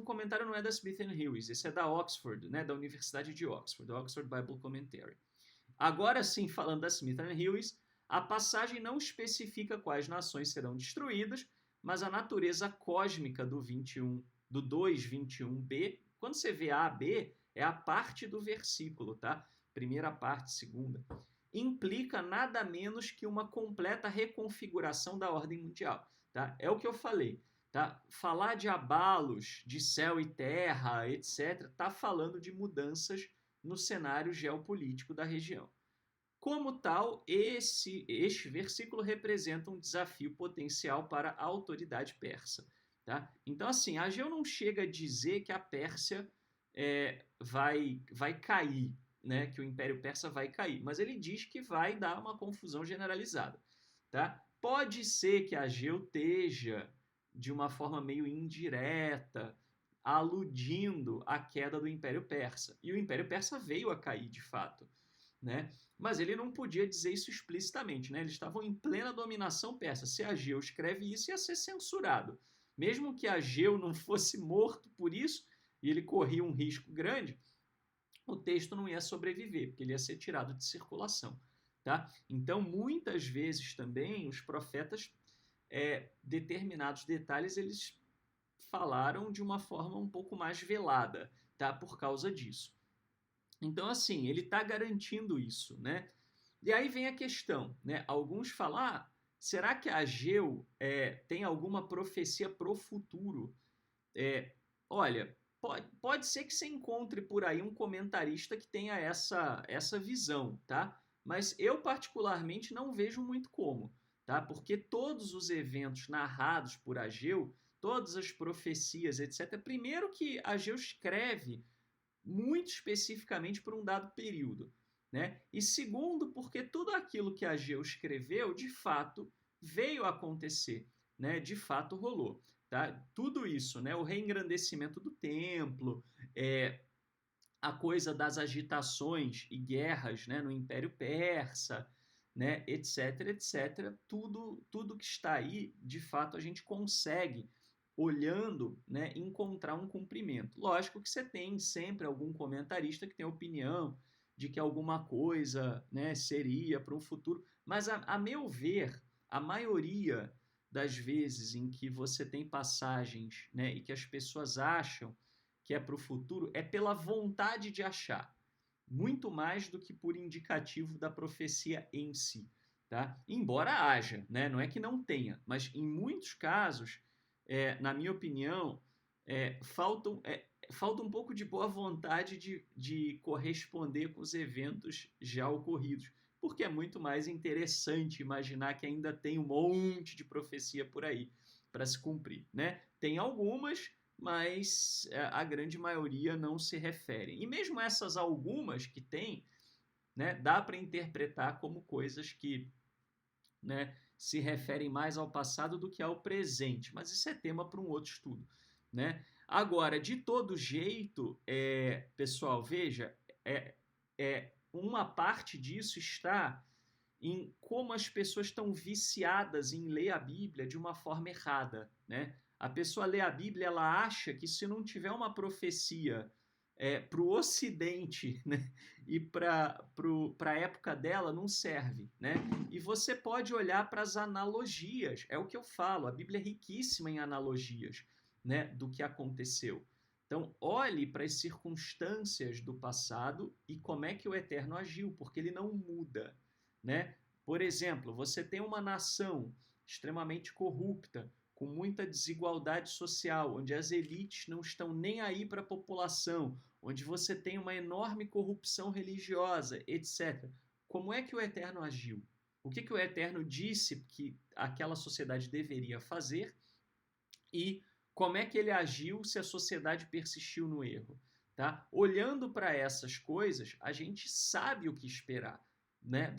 comentário não é da Smith & Lewis, esse é da Oxford, né? Da Universidade de Oxford, do Oxford Bible Commentary. Agora sim, falando da Smith & Lewis, a passagem não especifica quais nações serão destruídas, mas a natureza cósmica do 2:21b, quando você vê A, B, é a parte do versículo, tá? Primeira parte, segunda. Implica nada menos que uma completa reconfiguração da ordem mundial, tá? É o que eu falei, tá? Falar de abalos de céu e terra, etc., tá falando de mudanças no cenário geopolítico da região. Como tal, este versículo representa um desafio potencial para a autoridade persa. Tá? Então, assim, Ageu não chega a dizer que a Pérsia vai cair, né? Que o Império Persa vai cair, mas ele diz que vai dar uma confusão generalizada. Tá? Pode ser que Ageu esteja, de uma forma meio indireta, aludindo à queda do Império Persa. E o Império Persa veio a cair, de fato, né? Mas ele não podia dizer isso explicitamente, né? Eles estavam em plena dominação persa. Se Ageu escreve isso, ia ser censurado. Mesmo que Ageu não fosse morto por isso, e ele corria um risco grande, o texto não ia sobreviver, porque ele ia ser tirado de circulação. Tá? Então, muitas vezes também, os profetas, determinados detalhes, eles falaram de uma forma um pouco mais velada, tá? Por causa disso. Então, assim, ele está garantindo isso, né? E aí vem a questão, né? Alguns falam, será que Ageu tem alguma profecia para o futuro? Olha, pode ser que você encontre por aí um comentarista que tenha essa visão, tá? Mas eu particularmente não vejo muito como, tá? Porque todos os eventos narrados por Ageu, todas as profecias, etc. Primeiro que Ageu escreve muito especificamente por um dado período, né? E segundo, porque tudo aquilo que Ageu escreveu, de fato, veio a acontecer, né? De fato rolou, tá? Tudo isso, né? O reengrandecimento do templo, a coisa das agitações e guerras, né? No Império Persa, né? Etc, etc. Tudo que está aí, de fato, a gente consegue, olhando, né, encontrar um cumprimento. Lógico que você tem sempre algum comentarista que tem opinião de que alguma coisa, né, seria para um futuro, mas a meu ver, a maioria das vezes em que você tem passagens, né, e que as pessoas acham que é para o futuro, é pela vontade de achar, muito mais do que por indicativo da profecia em si. Tá? Embora haja, né? Não é que não tenha, mas em muitos casos, na minha opinião, falta um pouco de boa vontade de corresponder com os eventos já ocorridos, porque é muito mais interessante imaginar que ainda tem um monte de profecia por aí para se cumprir. Né? Tem algumas, mas a grande maioria não se referem. E mesmo essas algumas que tem, né, dá para interpretar como coisas que, né, se referem mais ao passado do que ao presente, mas isso é tema para um outro estudo. né? Agora, de todo jeito, pessoal, veja, uma parte disso está em como as pessoas estão viciadas em ler a Bíblia de uma forma errada, né? A pessoa lê a Bíblia, ela acha que se não tiver uma profecia para o Ocidente, né, e para a época dela, não serve, né? E você pode olhar para as analogias, é o que eu falo, a Bíblia é riquíssima em analogias, né, do que aconteceu. Então, olhe para as circunstâncias do passado e como é que o Eterno agiu, porque ele não muda, né? Por exemplo, você tem uma nação extremamente corrupta, com muita desigualdade social, onde as elites não estão nem aí para a população, onde você tem uma enorme corrupção religiosa, etc. Como é que o Eterno agiu? O que o Eterno disse que aquela sociedade deveria fazer e como é que ele agiu se a sociedade persistiu no erro? Tá? Olhando para essas coisas, a gente sabe o que esperar, né?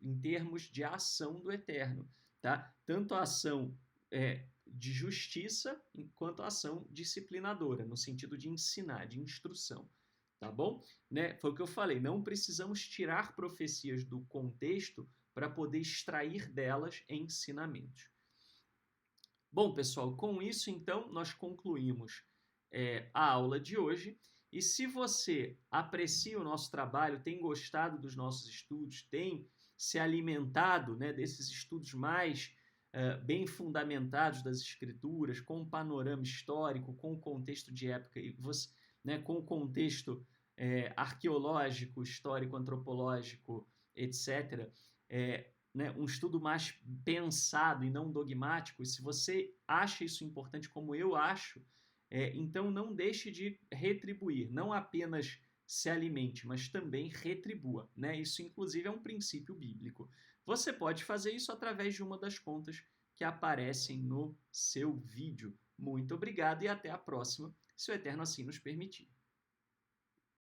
Em termos de ação do Eterno. Tá? Tanto a ação de justiça quanto a ação disciplinadora, no sentido de ensinar, de instrução. Tá bom? Né? Foi o que eu falei, não precisamos tirar profecias do contexto para poder extrair delas ensinamentos. Bom, pessoal, com isso, então, nós concluímos a aula de hoje. E se você aprecia o nosso trabalho, tem gostado dos nossos estudos, tem se alimentado, né, desses estudos mais bem fundamentados das escrituras, com um panorama histórico, com o contexto de época, e você, né, com o contexto arqueológico, histórico, antropológico, etc., né, um estudo mais pensado e não dogmático, e se você acha isso importante como eu acho, então não deixe de retribuir, não apenas se alimente, mas também retribua, né? Isso, inclusive, é um princípio bíblico. Você pode fazer isso através de uma das contas que aparecem no seu vídeo. Muito obrigado e até a próxima, se o Eterno assim nos permitir.